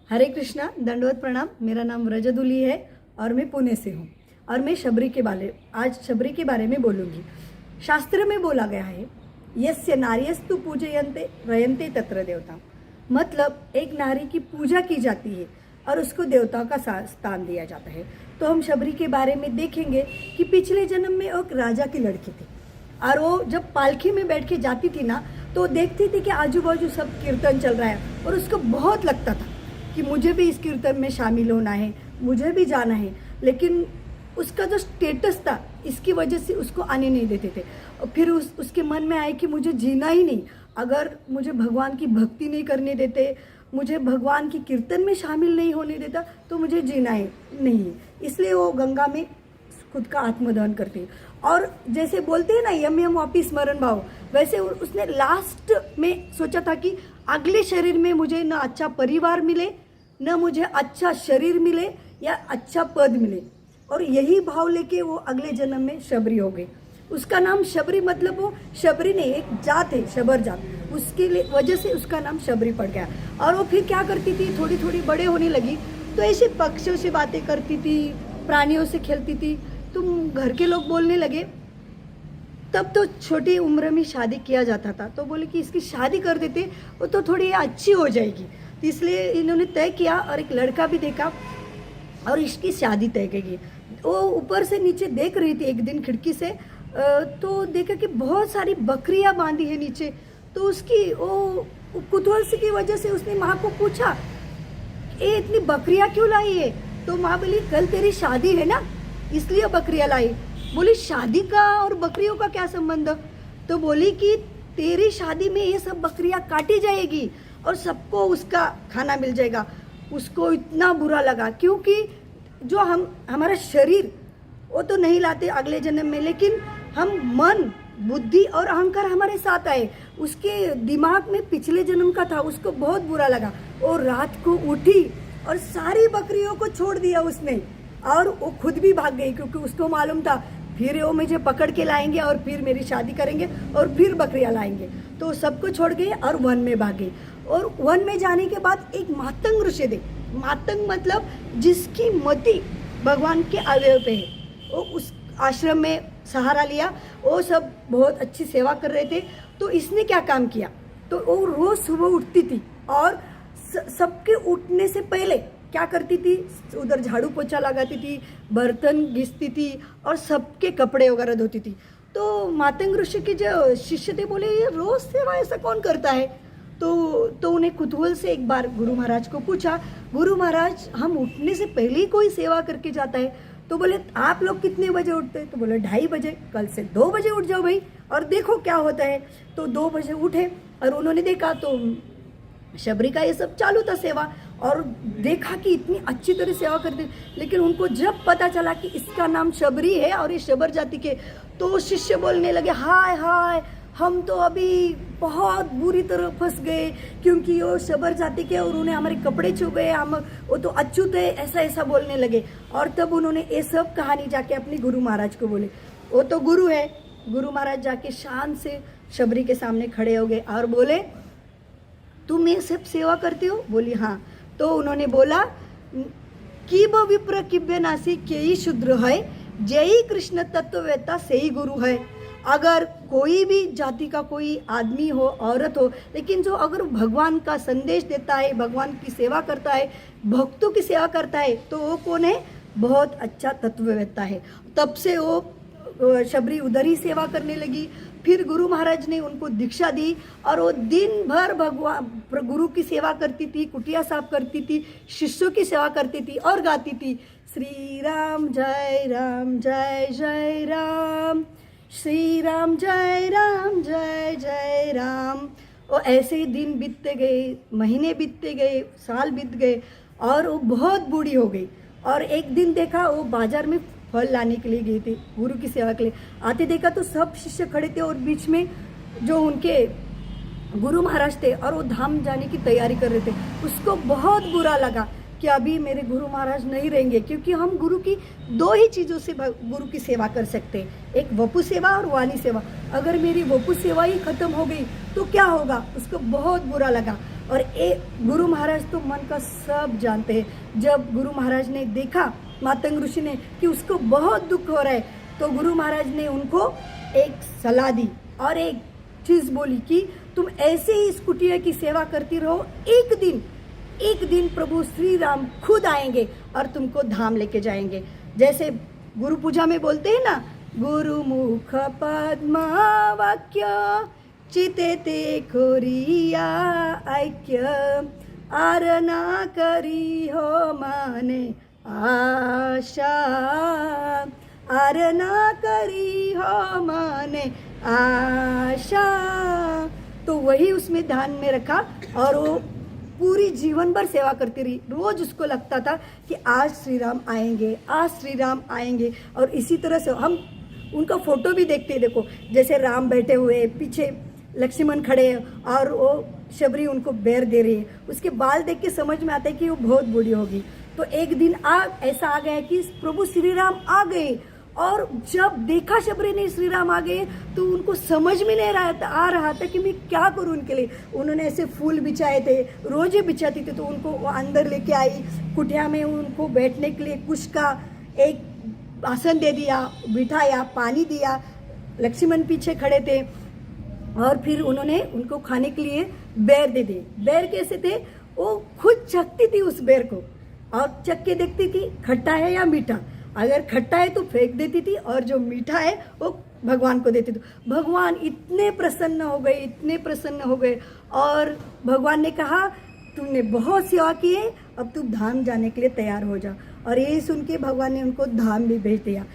हरे कृष्णा, दंडवत प्रणाम। मेरा नाम रजदुली है और मैं पुणे से हूँ और मैं आज शबरी के बारे में बोलूँगी। शास्त्र में बोला गया है, यस्य नार्यस्तु पूजयन्ते रयन्ते तत्र देवता। मतलब एक नारी की पूजा की जाती है और उसको देवता का स्थान दिया जाता है। तो हम शबरी के बारे में देखेंगे कि पिछले जन्म में एक राजा की लड़की थी और वो जब पालकी में बैठ के जाती थी ना, तो देखती थी कि आजू बाजू सब कीर्तन चल रहा है और उसको बहुत लगता था कि मुझे भी इस कीर्तन में शामिल होना है, मुझे भी जाना है। लेकिन उसका जो स्टेटस था, इसकी वजह से उसको आने नहीं देते थे। और फिर उसके मन में आए कि मुझे जीना ही नहीं, अगर मुझे भगवान की भक्ति नहीं करने देते, मुझे भगवान की कीर्तन में शामिल नहीं होने देता, तो मुझे जीना ही नहीं है। इसलिए वो गंगा में खुद का आत्मदहन करती है। और जैसे बोलते हैं ना, यम यम वापी स्मरण भाव, वैसे उसने लास्ट में सोचा था कि अगले शरीर में मुझे न अच्छा परिवार मिले, न मुझे अच्छा शरीर मिले या अच्छा पद मिले। और यही भाव लेके वो अगले जन्म में शबरी हो गई। उसका नाम शबरी, मतलब वो शबरी नहीं, एक जात है, शबर जात, उसके लिए वजह से उसका नाम शबरी पड़ गया। और वो फिर क्या करती थी, थोड़ी थोड़ी बड़े होने लगी तो ऐसे पक्षियों से बातें करती थी, प्राणियों से खेलती थी। तो घर के लोग बोलने लगे, तब तो छोटी उम्र में शादी किया जाता था, तो बोले कि इसकी शादी कर देते, वो तो थोड़ी अच्छी हो जाएगी। तो इसलिए इन्होंने तय किया और एक लड़का भी देखा और इसकी शादी तय की। वो ऊपर से नीचे देख रही थी एक दिन खिड़की से, तो देखा कि बहुत सारी बकरियां बांधी है नीचे। तो उसकी वो कुतूहल से की वजह से उसने माँ को पूछा, ये इतनी बकरियां क्यों लाई है? तो माँ बोली, कल तेरी शादी है ना, इसलिए बकरियां लाई। बोली, शादी का और बकरियों का क्या संबंध? तो बोली कि तेरी शादी में ये सब बकरियां काटी जाएगी और सबको उसका खाना मिल जाएगा। उसको इतना बुरा लगा, क्योंकि जो हमारा शरीर वो तो नहीं लाते अगले जन्म में, लेकिन हम मन, बुद्धि और अहंकार हमारे साथ आए। उसके दिमाग में पिछले जन्म का था, उसको बहुत बुरा लगा। और रात को उठी और सारी बकरियों को छोड़ दिया उसने, और वो खुद भी भाग गई, क्योंकि उसको मालूम था फिर वो मुझे पकड़ के लाएंगे और फिर मेरी शादी करेंगे और फिर बकरियां लाएंगे। तो सबको छोड़ गई और वन में भाग गई। और वन में जाने के बाद एक मातंग ऋषि थे। मातंग मतलब जिसकी मति भगवान के अवयव पे है, वो उस आश्रम में सहारा लिया। वो सब बहुत अच्छी सेवा कर रहे थे। तो इसने क्या काम किया, तो वो रोज सुबह उठती थी और सबके उठने से पहले क्या करती थी, उधर झाड़ू पोछा लगाती थी, बर्तन घिसती थी और सबके कपड़े वगैरह धोती थी। तो मातंग ऋषि के जो शिष्य थे बोले, ये रोज सेवा ऐसा कौन करता है? तो उन्हें कुतूहल से एक बार गुरु महाराज को पूछा, गुरु महाराज, हम उठने से पहले ही कोई सेवा करके जाता है। तो बोले, आप लोग कितने बजे उठते हैं? तो बोले 2:30 बजे। कल से 2 बजे उठ जाओ भाई और देखो क्या होता है। तो 2 बजे उठे और उन्होंने देखा तो शबरी का ये सब चालू था सेवा, और देखा कि इतनी अच्छी तरह सेवा करते। लेकिन उनको जब पता चला कि इसका नाम शबरी है और ये शबर जाति के, तो शिष्य बोलने लगे, हाय हाय, हम तो अभी बहुत बुरी तरह फंस गए, क्योंकि वो शबर जाति के और उन्हें हमारे कपड़े छू गए, हम वो तो अच्युत है, ऐसा ऐसा बोलने लगे। और तब उन्होंने ये सब कहानी जाके अपने गुरु महाराज को बोले। वो तो गुरु है। गुरु महाराज जाके शान से शबरी के सामने खड़े हो गए और बोले, तुम ये सब सेवा करते हो? बोली हाँ। तो उन्होंने बोला, कीब विप्र किब्य नासी के ही शूद्र है, जय कृष्ण तत्ववेता से ही गुरु है। अगर कोई भी जाति का कोई आदमी हो, औरत हो, लेकिन जो अगर भगवान का संदेश देता है, भगवान की सेवा करता है, भक्तों की सेवा करता है, तो वो कौन है? बहुत अच्छा तत्ववेता है। तब से वो शबरी उधर ही सेवा करने लगी। फिर गुरु महाराज ने उनको दीक्षा दी और वो दिन भर भगवान गुरु की सेवा करती थी, कुटिया साफ करती थी, शिष्यों की सेवा करती थी और गाती थी, श्री राम जय राम जय जय राम, श्री राम जय राम जय जय राम। और ऐसे ही दिन बीतते गए, महीने बीतते गए, साल बीत गए और वो बहुत बूढ़ी हो गई। और एक दिन देखा, वो बाजार में फल लाने के लिए गई थी, गुरु की सेवा के लिए आते देखा तो सब शिष्य खड़े थे और बीच में जो उनके गुरु महाराज थे और वो धाम जाने की तैयारी कर रहे थे। उसको बहुत बुरा लगा कि अभी मेरे गुरु महाराज नहीं रहेंगे, क्योंकि हम गुरु की 2 ही चीज़ों से गुरु की सेवा कर सकते हैं, एक वपु सेवा और वाणी सेवा। अगर मेरी वपु सेवा ही खत्म हो गई तो क्या होगा? उसको बहुत बुरा लगा। और गुरु महाराज तो मन का सब जानते हैं। जब गुरु महाराज ने देखा मातंग ऋषि ने कि उसको बहुत दुख हो रहा है, तो गुरु महाराज ने उनको एक सलाह दी और एक चीज़ बोली कि तुम ऐसे ही इस कुटिया की सेवा करती रहो, एक दिन प्रभु श्री राम खुद आएंगे और तुमको धाम लेके जाएंगे। जैसे गुरु पूजा में बोलते हैं ना, गुरु मुख पद्मा वाक्य चिते ते खोरिया ऐक्य आरना करी हो माने आशा, आरना करी हो माने आशा। तो वही उसमें ध्यान में रखा और वो पूरी जीवन भर सेवा करती रही। रोज उसको लगता था कि आज श्री राम आएंगे, आज श्री राम आएंगे। और इसी तरह से हम उनका फोटो भी देखते हैं, देखो जैसे राम बैठे हुए, पीछे लक्ष्मण खड़े और वो शबरी उनको बेर दे रही है। उसके बाल देख के समझ में आता है कि वो बहुत बूढ़ी होगी। तो एक दिन ऐसा आ गया कि प्रभु श्री राम आ गए, और जब देखा शबरी ने श्री राम आ गए तो उनको समझ में नहीं आ रहा था कि मैं क्या करूं उनके लिए। उन्होंने ऐसे फूल बिछाए थे, रोज ही बिछाती थी, तो उनको वो अंदर लेके आई कुटिया में, उनको बैठने के लिए कुछ का एक आसन दे दिया, बिठाया, पानी दिया। लक्ष्मण पीछे खड़े थे और फिर उन्होंने उनको खाने के लिए बेर दे दिए। बेर कैसे थे, वो खुद चखती थी उस बेर को और चख के देखती थी खट्टा है या मीठा। अगर खट्टा है तो फेंक देती थी और जो मीठा है वो भगवान को देती थी। भगवान इतने प्रसन्न हो गए, इतने प्रसन्न हो गए, और भगवान ने कहा तुमने बहुत सेवा की है, अब तू धाम जाने के लिए तैयार हो जा। और ये सुन के भगवान ने उनको धाम भी भेज दिया।